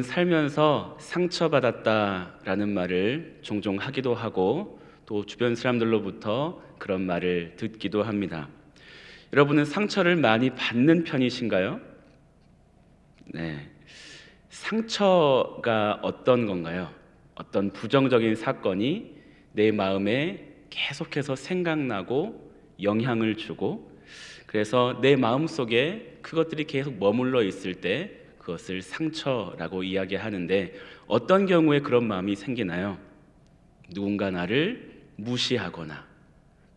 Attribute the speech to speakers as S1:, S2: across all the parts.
S1: 살면서 상처받았다라는 말을 종종 하기도 하고 또 주변 사람들로부터 그런 말을 듣기도 합니다. 여러분은 상처를 많이 받는 편이신가요? 네. 상처가 어떤 건가요? 어떤 부정적인 사건이 내 마음에 계속해서 생각나고 영향을 주고, 그래서 내 마음속에 그것들이 계속 머물러 있을 때 그것을 상처라고 이야기하는데, 어떤 경우에 그런 마음이 생기나요? 누군가 나를 무시하거나,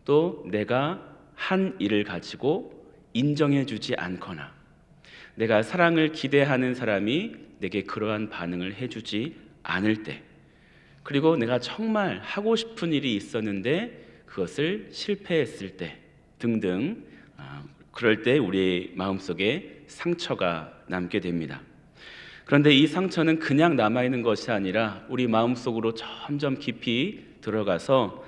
S1: 또 내가 한 일을 가지고 인정해주지 않거나, 내가 사랑을 기대하는 사람이 내게 그러한 반응을 해주지 않을 때, 그리고 내가 정말 하고 싶은 일이 있었는데 그것을 실패했을 때 등등, 그럴 때 우리 마음속에 상처가 남게 됩니다. 그런데 이 상처는 그냥 남아있는 것이 아니라 우리 마음속으로 점점 깊이 들어가서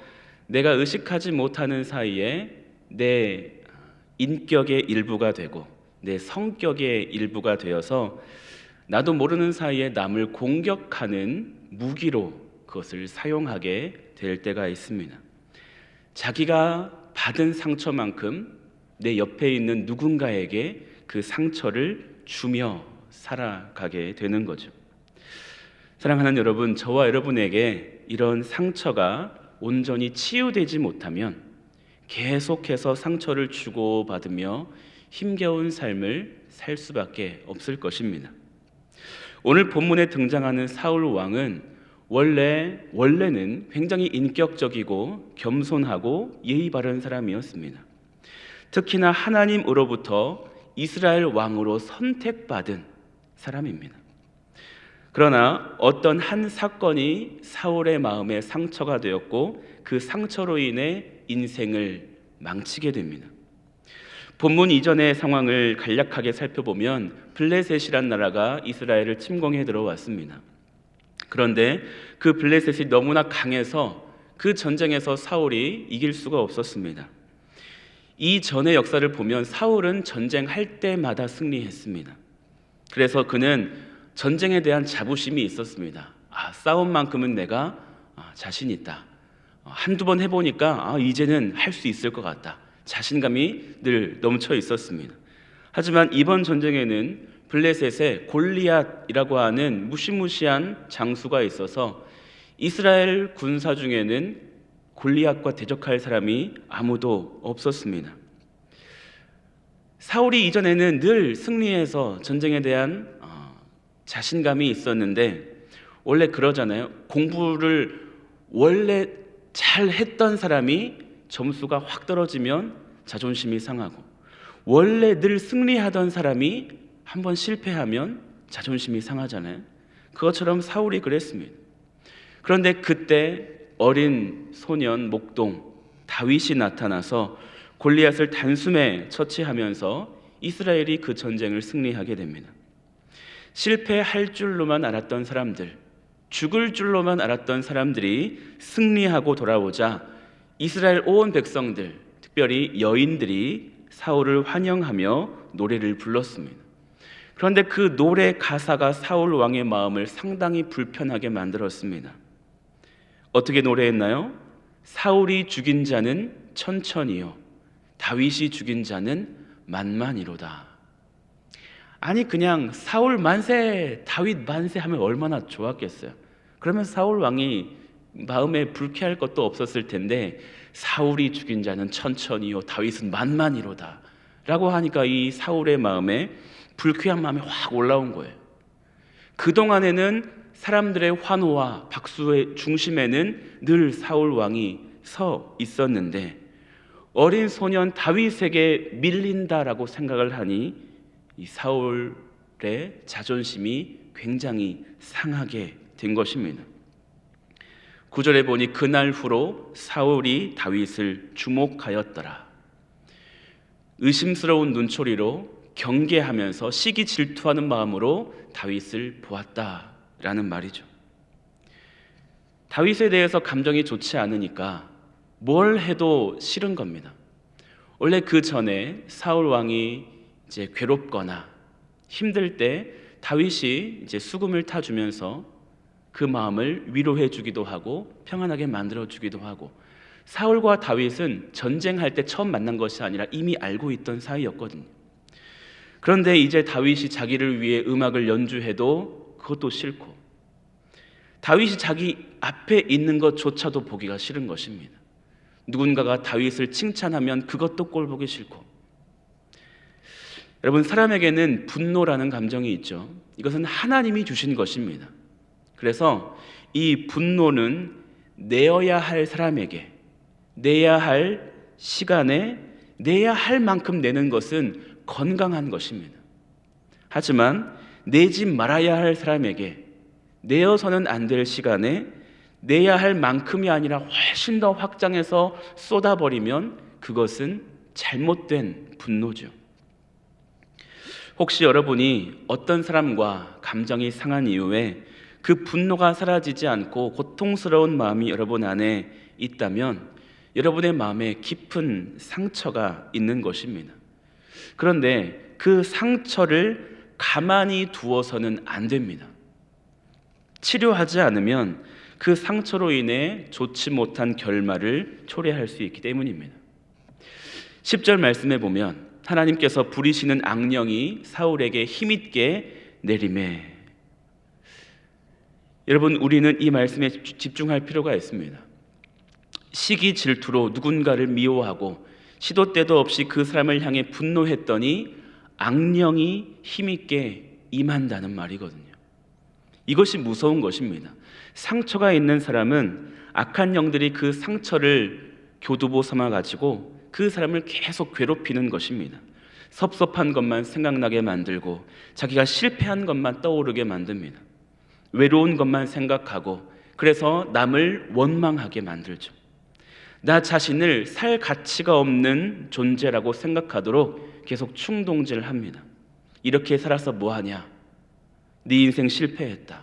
S1: 내가 의식하지 못하는 사이에 내 인격의 일부가 되고 내 성격의 일부가 되어서 나도 모르는 사이에 남을 공격하는 무기로 그것을 사용하게 될 때가 있습니다. 자기가 받은 상처만큼 내 옆에 있는 누군가에게 그 상처를 주며 살아가게 되는 거죠. 사랑하는 여러분, 저와 여러분에게 이런 상처가 온전히 치유되지 못하면 계속해서 상처를 주고받으며 힘겨운 삶을 살 수밖에 없을 것입니다. 오늘 본문에 등장하는 사울 왕은 원래는 굉장히 인격적이고 겸손하고 예의 바른 사람이었습니다. 특히나 하나님으로부터 이스라엘 왕으로 선택받은 사람입니다. 그러나 어떤 한 사건이 사울의 마음에 상처가 되었고 그 상처로 인해 인생을 망치게 됩니다. 본문 이전의 상황을 간략하게 살펴보면 블레셋이란 나라가 이스라엘을 침공해 들어왔습니다. 그런데 그 블레셋이 너무나 강해서 그 전쟁에서 사울이 이길 수가 없었습니다. 이 전의 역사를 보면 사울은 전쟁할 때마다 승리했습니다. 그래서 그는 전쟁에 대한 자부심이 있었습니다. 싸움만큼은 내가 자신 있다. 한두 번 해보니까 이제는 할 수 있을 것 같다. 자신감이 늘 넘쳐 있었습니다. 하지만 이번 전쟁에는 블레셋에 골리앗이라고 하는 무시무시한 장수가 있어서 이스라엘 군사 중에는 골리앗과 대적할 사람이 아무도 없었습니다. 사울이 이전에는 늘 승리해서 전쟁에 대한 자신감이 있었는데, 원래 그러잖아요. 공부를 원래 잘 했던 사람이 점수가 확 떨어지면 자존심이 상하고, 원래 늘 승리하던 사람이 한번 실패하면 자존심이 상하잖아요. 그것처럼 사울이 그랬습니다. 그런데 그때 어린 소년 목동 다윗이 나타나서 골리앗을 단숨에 처치하면서 이스라엘이 그 전쟁을 승리하게 됩니다. 실패할 줄로만 알았던 사람들, 죽을 줄로만 알았던 사람들이 승리하고 돌아오자 이스라엘 온 백성들, 특별히 여인들이 사울을 환영하며 노래를 불렀습니다. 그런데 그 노래 가사가 사울 왕의 마음을 상당히 불편하게 만들었습니다. 어떻게 노래했나요? 사울이 죽인 자는 천천히요, 다윗이 죽인 자는 만만이로다. 아니, 그냥 사울 만세, 다윗 만세 하면 얼마나 좋았겠어요. 그러면 사울 왕이 마음에 불쾌할 것도 없었을 텐데, 사울이 죽인 자는 천천히요, 다윗은 만만이로다 라고 하니까 이 사울의 마음에 불쾌한 마음이 확 올라온 거예요. 그동안에는 사람들의 환호와 박수의 중심에는 늘 사울 왕이 서 있었는데, 어린 소년 다윗에게 밀린다라고 생각을 하니 이 사울의 자존심이 굉장히 상하게 된 것입니다. 9절에 보니 그날 후로 사울이 다윗을 주목하였더라. 의심스러운 눈초리로 경계하면서 시기 질투하는 마음으로 다윗을 보았다라는 말이죠. 다윗에 대해서 감정이 좋지 않으니까 뭘 해도 싫은 겁니다. 원래 그 전에 사울 왕이 이제 괴롭거나 힘들 때 다윗이 이제 수금을 타주면서 그 마음을 위로해 주기도 하고 평안하게 만들어 주기도 하고, 사울과 다윗은 전쟁할 때 처음 만난 것이 아니라 이미 알고 있던 사이였거든요. 그런데 이제 다윗이 자기를 위해 음악을 연주해도 그것도 싫고, 다윗이 자기 앞에 있는 것조차도 보기가 싫은 것입니다. 누군가가 다윗을 칭찬하면 그것도 꼴보기 싫고. 여러분, 사람에게는 분노라는 감정이 있죠. 이것은 하나님이 주신 것입니다. 그래서 이 분노는 내어야 할 사람에게, 내야 할 시간에, 내야 할 만큼 내는 것은 건강한 것입니다. 하지만 내지 말아야 할 사람에게 내어서는 안 될 시간에 내야 할 만큼이 아니라 훨씬 더 확장해서 쏟아버리면 그것은 잘못된 분노죠. 혹시 여러분이 어떤 사람과 감정이 상한 이후에 그 분노가 사라지지 않고 고통스러운 마음이 여러분 안에 있다면 여러분의 마음에 깊은 상처가 있는 것입니다. 그런데 그 상처를 가만히 두어서는 안 됩니다. 치료하지 않으면 그 상처로 인해 좋지 못한 결말을 초래할 수 있기 때문입니다. 10절 말씀에 보면 하나님께서 부리시는 악령이 사울에게 힘있게 내리매. 여러분, 우리는 이 말씀에 집중할 필요가 있습니다. 시기 질투로 누군가를 미워하고 시도 때도 없이 그 사람을 향해 분노했더니 악령이 힘있게 임한다는 말이거든요. 이것이 무서운 것입니다. 상처가 있는 사람은 악한 영들이 그 상처를 교두보 삼아 가지고 그 사람을 계속 괴롭히는 것입니다. 섭섭한 것만 생각나게 만들고 자기가 실패한 것만 떠오르게 만듭니다. 외로운 것만 생각하고 그래서 남을 원망하게 만들죠. 나 자신을 살 가치가 없는 존재라고 생각하도록 계속 충동질을 합니다. 이렇게 살아서 뭐하냐? 네 인생 실패했다.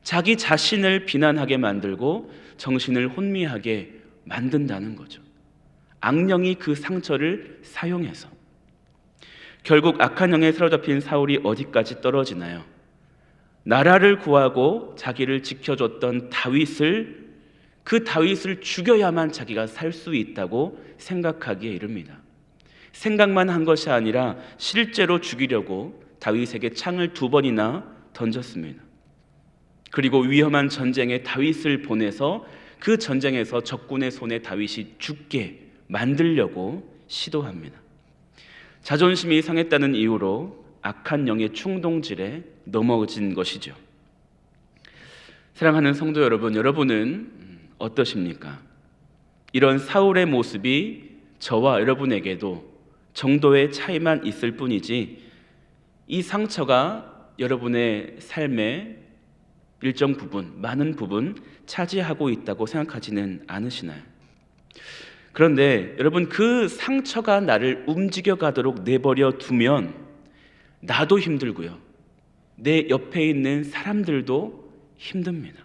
S1: 자기 자신을 비난하게 만들고 정신을 혼미하게 만든다는 거죠. 악령이 그 상처를 사용해서. 결국 악한 영에 사로잡힌 사울이 어디까지 떨어지나요? 나라를 구하고 자기를 지켜줬던 다윗을, 그 다윗을 죽여야만 자기가 살 수 있다고 생각하기에 이릅니다. 생각만 한 것이 아니라 실제로 죽이려고 다윗에게 창을 2번이나 던졌습니다. 그리고 위험한 전쟁에 다윗을 보내서 그 전쟁에서 적군의 손에 다윗이 죽게 만들려고 시도합니다. 자존심이 상했다는 이유로 악한 영의 충동질에 넘어진 것이죠. 사랑하는 성도 여러분, 여러분은 어떠십니까? 이런 사울의 모습이 저와 여러분에게도 정도의 차이만 있을 뿐이지 이 상처가 여러분의 삶의 일정 부분, 많은 부분 차지하고 있다고 생각하지는 않으시나요? 그런데 여러분, 그 상처가 나를 움직여 가도록 내버려 두면 나도 힘들고요, 내 옆에 있는 사람들도 힘듭니다.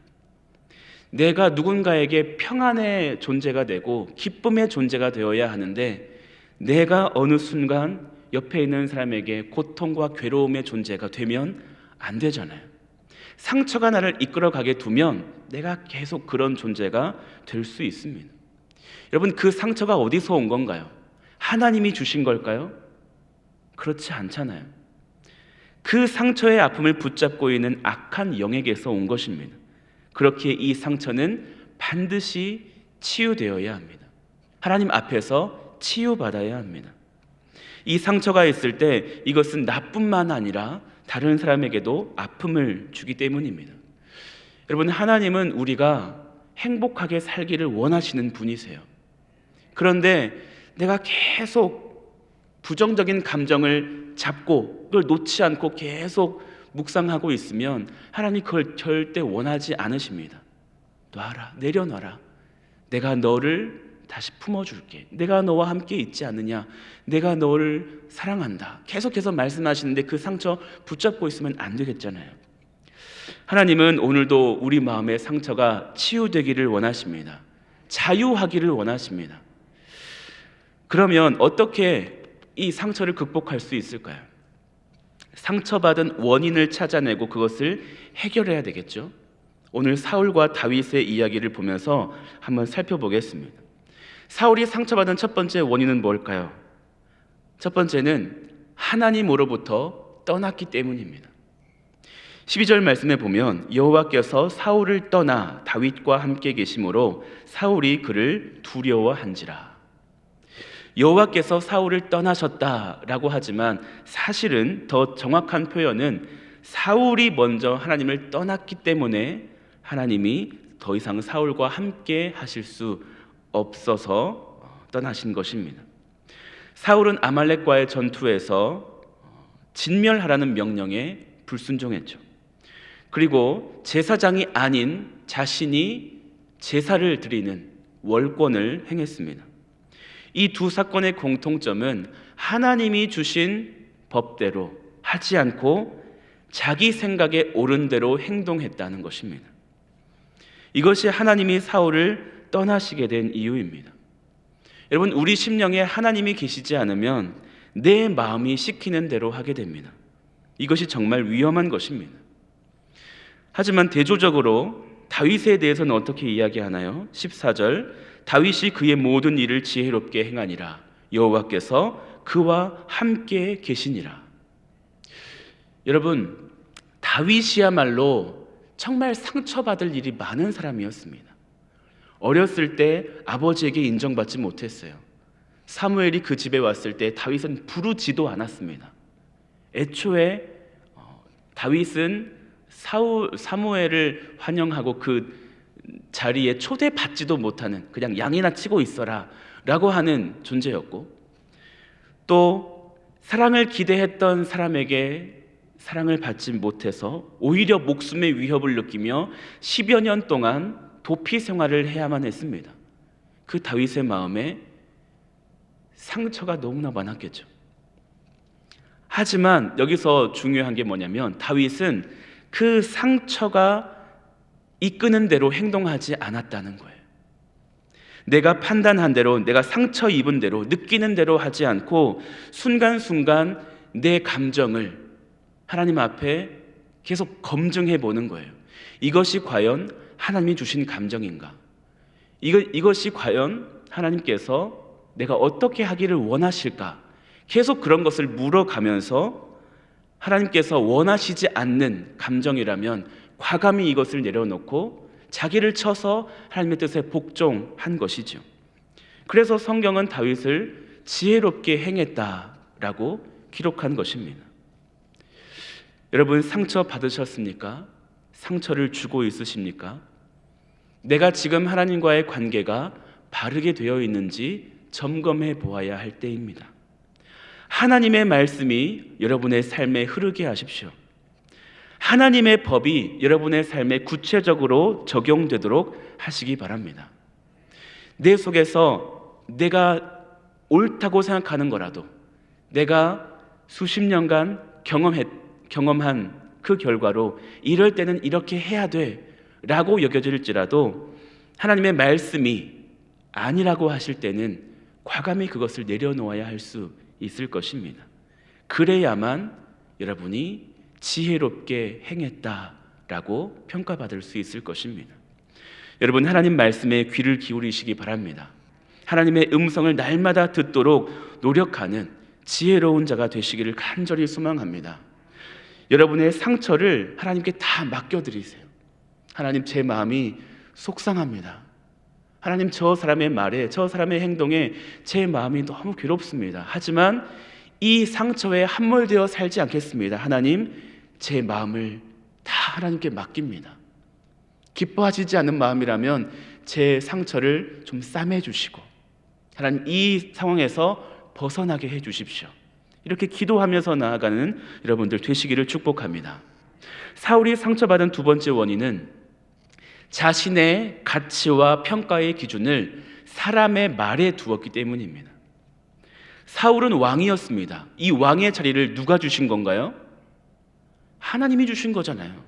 S1: 내가 누군가에게 평안의 존재가 되고 기쁨의 존재가 되어야 하는데 내가 어느 순간 옆에 있는 사람에게 고통과 괴로움의 존재가 되면 안 되잖아요. 상처가 나를 이끌어가게 두면 내가 계속 그런 존재가 될 수 있습니다. 여러분, 그 상처가 어디서 온 건가요? 하나님이 주신 걸까요? 그렇지 않잖아요. 그 상처의 아픔을 붙잡고 있는 악한 영에게서 온 것입니다. 그렇기에 이 상처는 반드시 치유되어야 합니다. 하나님 앞에서 치유받아야 합니다. 이 상처가 있을 때 이것은 나뿐만 아니라 다른 사람에게도 아픔을 주기 때문입니다. 여러분, 하나님은 우리가 행복하게 살기를 원하시는 분이세요. 그런데 내가 계속 부정적인 감정을 잡고 그걸 놓지 않고 계속 묵상하고 있으면 하나님 그걸 절대 원하지 않으십니다. 놔라, 내려놔라. 내가 너를 다시 품어줄게. 내가 너와 함께 있지 않느냐. 내가 너를 사랑한다. 계속해서 말씀하시는데 그 상처 붙잡고 있으면 안 되겠잖아요. 하나님은 오늘도 우리 마음의 상처가 치유되기를 원하십니다. 자유하기를 원하십니다. 그러면 어떻게 이 상처를 극복할 수 있을까요? 상처받은 원인을 찾아내고 그것을 해결해야 되겠죠. 오늘 사울과 다윗의 이야기를 보면서 한번 살펴보겠습니다. 사울이 상처받은 첫 번째 원인은 뭘까요? 첫 번째는 하나님으로부터 떠났기 때문입니다. 12절 말씀에 보면 여호와께서 사울을 떠나 다윗과 함께 계심으로 사울이 그를 두려워한지라. 여호와께서 사울을 떠나셨다라고 하지만 사실은 더 정확한 표현은 사울이 먼저 하나님을 떠났기 때문에 하나님이 더 이상 사울과 함께 하실 수 없어서 떠나신 것입니다. 사울은 아말렉과의 전투에서 진멸하라는 명령에 불순종했죠. 그리고 제사장이 아닌 자신이 제사를 드리는 월권을 행했습니다. 이 두 사건의 공통점은 하나님이 주신 법대로 하지 않고 자기 생각에 옳은 대로 행동했다는 것입니다. 이것이 하나님이 사울을 떠나시게 된 이유입니다. 여러분, 우리 심령에 하나님이 계시지 않으면 내 마음이 시키는 대로 하게 됩니다. 이것이 정말 위험한 것입니다. 하지만 대조적으로 다윗에 대해서는 어떻게 이야기하나요? 14절, 다윗이 그의 모든 일을 지혜롭게 행하니라. 여호와께서 그와 함께 계시니라. 여러분, 다윗이야말로 정말 상처받을 일이 많은 사람이었습니다. 어렸을 때 아버지에게 인정받지 못했어요. 사무엘이 그 집에 왔을 때 다윗은 부르지도 않았습니다. 애초에 다윗은 사무엘을 환영하고 그 자리에 초대받지도 못하는, 그냥 양이나 치고 있어라 라고 하는 존재였고, 또 사랑을 기대했던 사람에게 사랑을 받지 못해서 오히려 목숨의 위협을 느끼며 10여 년 동안 도피 생활을 해야만 했습니다. 그 다윗의 마음에 상처가 너무나 많았겠죠. 하지만 여기서 중요한 게 뭐냐면 다윗은 그 상처가 이끄는 대로 행동하지 않았다는 거예요. 내가 판단한 대로, 내가 상처 입은 대로, 느끼는 대로 하지 않고 순간순간 내 감정을 하나님 앞에 계속 검증해 보는 거예요. 이것이 과연 하나님이 주신 감정인가? 이것이 과연 하나님께서 내가 어떻게 하기를 원하실까? 계속 그런 것을 물어가면서 하나님께서 원하시지 않는 감정이라면 과감히 이것을 내려놓고 자기를 쳐서 하나님의 뜻에 복종한 것이죠. 그래서 성경은 다윗을 지혜롭게 행했다라고 기록한 것입니다. 여러분, 상처 받으셨습니까? 상처를 주고 있으십니까? 내가 지금 하나님과의 관계가 바르게 되어 있는지 점검해 보아야 할 때입니다. 하나님의 말씀이 여러분의 삶에 흐르게 하십시오. 하나님의 법이 여러분의 삶에 구체적으로 적용되도록 하시기 바랍니다. 내 속에서 내가 옳다고 생각하는 거라도, 내가 수십 년간 경험한 그 결과로 이럴 때는 이렇게 해야 돼 라고 여겨질지라도 하나님의 말씀이 아니라고 하실 때는 과감히 그것을 내려놓아야 할 수 있을 것입니다. 그래야만 여러분이 지혜롭게 행했다라고 평가받을 수 있을 것입니다. 여러분, 하나님 말씀에 귀를 기울이시기 바랍니다. 하나님의 음성을 날마다 듣도록 노력하는 지혜로운 자가 되시기를 간절히 소망합니다. 여러분의 상처를 하나님께 다 맡겨드리세요. 하나님, 제 마음이 속상합니다. 하나님, 저 사람의 말에, 저 사람의 행동에 제 마음이 너무 괴롭습니다. 하지만 이 상처에 함몰되어 살지 않겠습니다. 하나님, 제 마음을 다 하나님께 맡깁니다. 기뻐하시지 않는 마음이라면 제 상처를 좀 싸매 주시고 하나님, 이 상황에서 벗어나게 해 주십시오. 이렇게 기도하면서 나아가는 여러분들 되시기를 축복합니다. 사울이 상처받은 두 번째 원인은 자신의 가치와 평가의 기준을 사람의 말에 두었기 때문입니다. 사울은 왕이었습니다. 이 왕의 자리를 누가 주신 건가요? 하나님이 주신 거잖아요.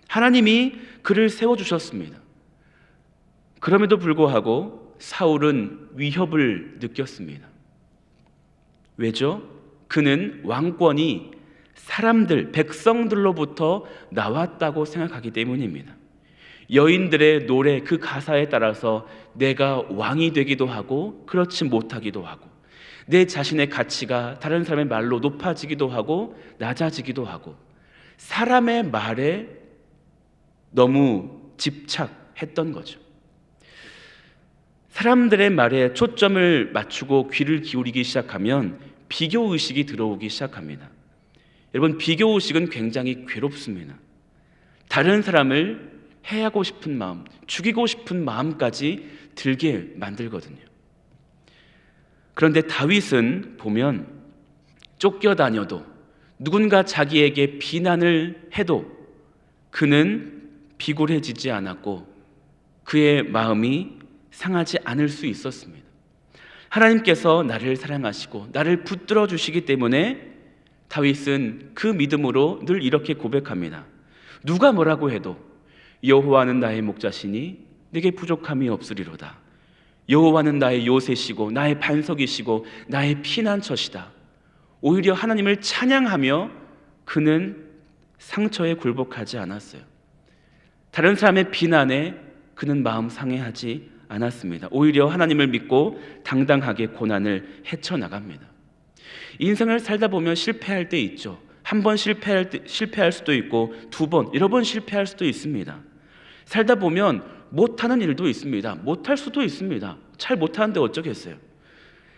S1: 하나님이 그를 세워주셨습니다. 그럼에도 불구하고 사울은 위협을 느꼈습니다. 왜죠? 그는 왕권이 사람들, 백성들로부터 나왔다고 생각하기 때문입니다. 여인들의 노래 그 가사에 따라서 내가 왕이 되기도 하고 그렇지 못하기도 하고, 내 자신의 가치가 다른 사람의 말로 높아지기도 하고 낮아지기도 하고, 사람의 말에 너무 집착했던 거죠. 사람들의 말에 초점을 맞추고 귀를 기울이기 시작하면 비교의식이 들어오기 시작합니다. 여러분, 비교의식은 굉장히 괴롭습니다. 다른 사람을 해하고 싶은 마음, 죽이고 싶은 마음까지 들게 만들거든요. 그런데 다윗은 보면 쫓겨다녀도, 누군가 자기에게 비난을 해도 그는 비굴해지지 않았고 그의 마음이 상하지 않을 수 있었습니다. 하나님께서 나를 사랑하시고 나를 붙들어 주시기 때문에 다윗은 그 믿음으로 늘 이렇게 고백합니다. 누가 뭐라고 해도 여호와는 나의 목자시니 내게 부족함이 없으리로다. 여호와는 나의 요새시고 나의 반석이시고 나의 피난처시다. 오히려 하나님을 찬양하며 그는 상처에 굴복하지 않았어요. 다른 사람의 비난에 그는 마음 상해하지 않았습니다. 오히려 하나님을 믿고 당당하게 고난을 헤쳐나갑니다. 인생을 살다 보면 실패할 때 있죠. 한 번 실패할 수도 있고, 두 번, 여러 번 실패할 수도 있습니다. 살다 보면 못하는 일도 있습니다. 못할 수도 있습니다. 잘 못하는데 어쩌겠어요.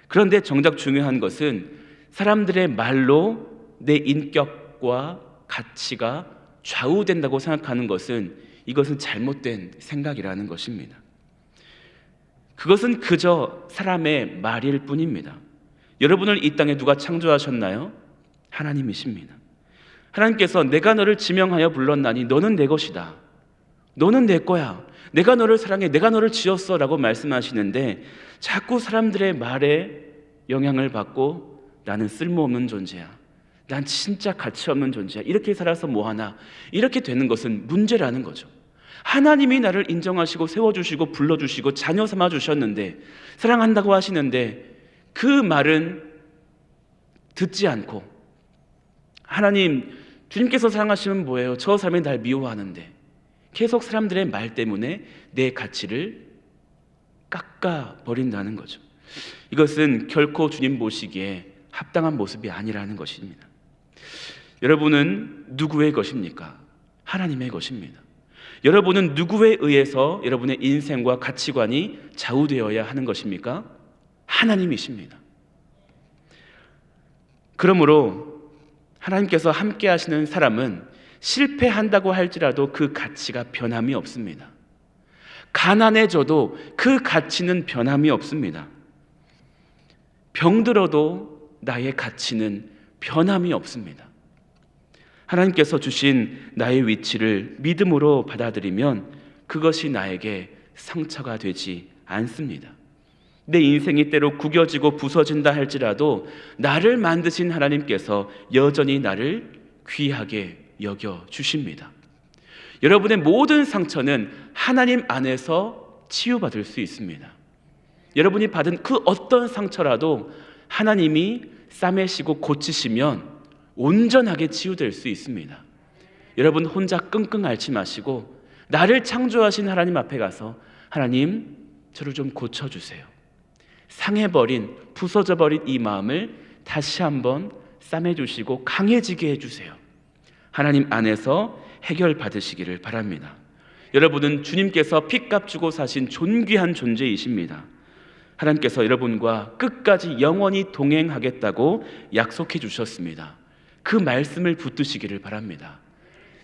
S1: 그런데 정작 중요한 것은 사람들의 말로 내 인격과 가치가 좌우된다고 생각하는 것은, 이것은 잘못된 생각이라는 것입니다. 그것은 그저 사람의 말일 뿐입니다. 여러분을 이 땅에 누가 창조하셨나요? 하나님이십니다. 하나님께서 내가 너를 지명하여 불렀나니 너는 내 것이다. 너는 내 거야. 내가 너를 사랑해. 내가 너를 지었어 라고 말씀하시는데, 자꾸 사람들의 말에 영향을 받고 나는 쓸모없는 존재야, 난 진짜 가치 없는 존재야, 이렇게 살아서 뭐하나, 이렇게 되는 것은 문제라는 거죠. 하나님이 나를 인정하시고 세워주시고 불러주시고 자녀 삼아주셨는데, 사랑한다고 하시는데 그 말은 듣지 않고, 하나님, 주님께서 사랑하시면 뭐예요? 저 사람이 날 미워하는데, 계속 사람들의 말 때문에 내 가치를 깎아버린다는 거죠. 이것은 결코 주님 보시기에 합당한 모습이 아니라는 것입니다. 여러분은 누구의 것입니까? 하나님의 것입니다. 여러분은 누구에 의해서 여러분의 인생과 가치관이 좌우되어야 하는 것입니까? 하나님이십니다. 그러므로 하나님께서 함께 하시는 사람은 실패한다고 할지라도 그 가치가 변함이 없습니다. 가난해져도 그 가치는 변함이 없습니다. 병들어도 나의 가치는 변함이 없습니다. 하나님께서 주신 나의 위치를 믿음으로 받아들이면 그것이 나에게 상처가 되지 않습니다. 내 인생이 때로 구겨지고 부서진다 할지라도 나를 만드신 하나님께서 여전히 나를 귀하게 여겨 주십니다. 여러분의 모든 상처는 하나님 안에서 치유받을 수 있습니다. 여러분이 받은 그 어떤 상처라도 하나님이 싸매시고 고치시면 온전하게 치유될 수 있습니다. 여러분 혼자 끙끙 앓지 마시고 나를 창조하신 하나님 앞에 가서, 하나님, 저를 좀 고쳐주세요. 상해버린, 부서져버린 이 마음을 다시 한번 싸매주시고 강해지게 해주세요. 하나님 안에서 해결받으시기를 바랍니다. 여러분은 주님께서 핏값 주고 사신 존귀한 존재이십니다. 하나님께서 여러분과 끝까지 영원히 동행하겠다고 약속해 주셨습니다. 그 말씀을 붙드시기를 바랍니다.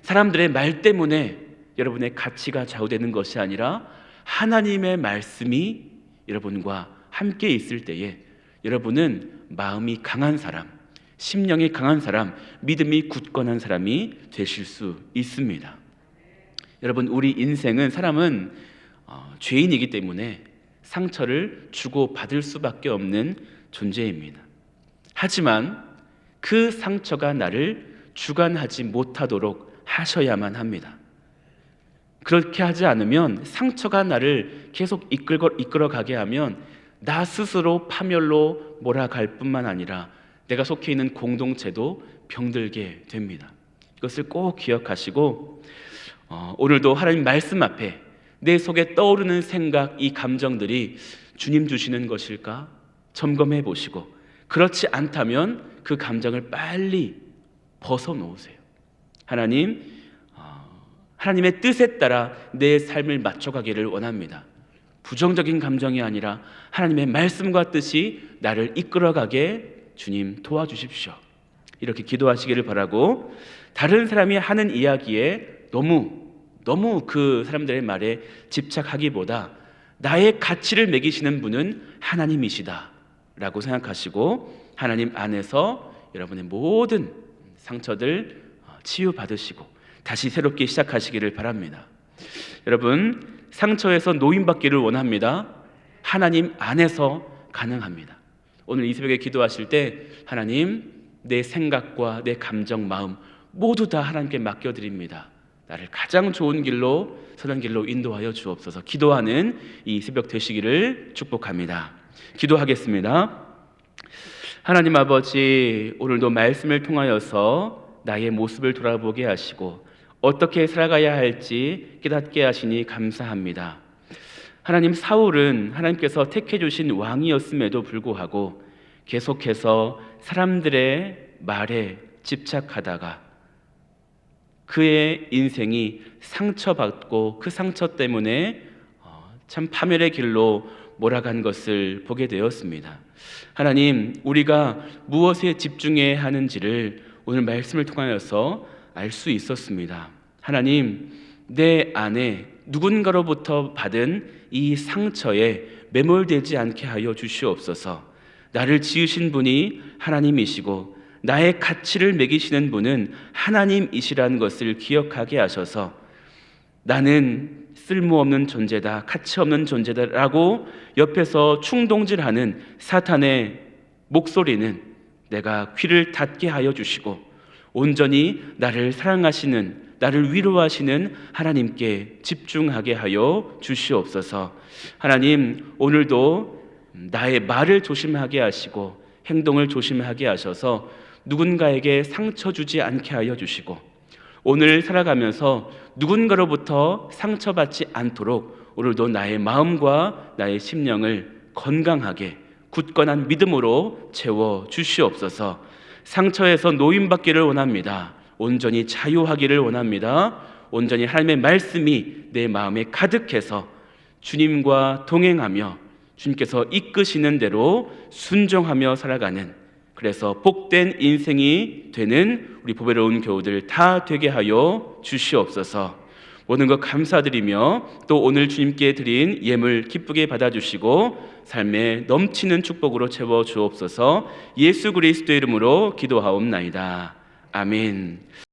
S1: 사람들의 말 때문에 여러분의 가치가 좌우되는 것이 아니라 하나님의 말씀이 여러분과 함께 있을 때에 여러분은 마음이 강한 사람, 심령이 강한 사람, 믿음이 굳건한 사람이 되실 수 있습니다. 여러분, 우리 인생은, 사람은 죄인이기 때문에 상처를 주고 받을 수밖에 없는 존재입니다. 하지만 그 상처가 나를 주관하지 못하도록 하셔야만 합니다. 그렇게 하지 않으면, 상처가 나를 계속 이끌어가게 하면 나 스스로 파멸로 몰아갈 뿐만 아니라 내가 속해 있는 공동체도 병들게 됩니다. 이것을 꼭 기억하시고 오늘도 하나님 말씀 앞에 내 속에 떠오르는 생각, 이 감정들이 주님 주시는 것일까 점검해 보시고, 그렇지 않다면 그 감정을 빨리 벗어놓으세요. 하나님의 뜻에 따라 내 삶을 맞춰가기를 원합니다. 부정적인 감정이 아니라 하나님의 말씀과 뜻이 나를 이끌어가게 주님 도와주십시오. 이렇게 기도하시기를 바라고, 다른 사람이 하는 이야기에 너무 그 사람들의 말에 집착하기보다 나의 가치를 매기시는 분은 하나님이시다 라고 생각하시고, 하나님 안에서 여러분의 모든 상처들 치유받으시고 다시 새롭게 시작하시기를 바랍니다. 여러분, 상처에서 노인받기를 원합니다. 하나님 안에서 가능합니다. 오늘 이 새벽에 기도하실 때 하나님, 내 생각과 내 감정, 마음 모두 다 하나님께 맡겨드립니다. 나를 가장 좋은 길로, 선한 길로 인도하여 주옵소서. 기도하는 이 새벽 되시기를 축복합니다. 기도하겠습니다. 하나님 아버지, 오늘도 말씀을 통하여서 나의 모습을 돌아보게 하시고 어떻게 살아가야 할지 깨닫게 하시니 감사합니다. 하나님, 사울은 하나님께서 택해 주신 왕이었음에도 불구하고 계속해서 사람들의 말에 집착하다가 그의 인생이 상처받고 그 상처 때문에 참 파멸의 길로 몰아간 것을 보게 되었습니다. 하나님, 우리가 무엇에 집중해야 하는지를 오늘 말씀을 통하여서 알 수 있었습니다. 하나님, 내 안에 누군가로부터 받은 이 상처에 매몰되지 않게 하여 주시옵소서. 나를 지으신 분이 하나님이시고 나의 가치를 매기시는 분은 하나님이시라는 것을 기억하게 하셔서 나는 쓸모없는 존재다, 가치 없는 존재다라고 옆에서 충동질하는 사탄의 목소리는 내가 귀를 닫게 하여 주시고 온전히 나를 사랑하시는, 나를 위로하시는 하나님께 집중하게 하여 주시옵소서. 하나님, 오늘도 나의 말을 조심하게 하시고 행동을 조심하게 하셔서 누군가에게 상처 주지 않게 하여 주시고, 오늘 살아가면서 누군가로부터 상처받지 않도록 오늘도 나의 마음과 나의 심령을 건강하게 굳건한 믿음으로 채워 주시옵소서. 상처에서 노인받기를 원합니다. 온전히 자유하기를 원합니다. 온전히 하나님의 말씀이 내 마음에 가득해서 주님과 동행하며 주님께서 이끄시는 대로 순종하며 살아가는, 그래서 복된 인생이 되는 우리 보배로운 교우들 다 되게 하여 주시옵소서. 모든 것 감사드리며 또 오늘 주님께 드린 예물 기쁘게 받아주시고 삶에 넘치는 축복으로 채워 주옵소서. 예수 그리스도의 이름으로 기도하옵나이다. 아멘.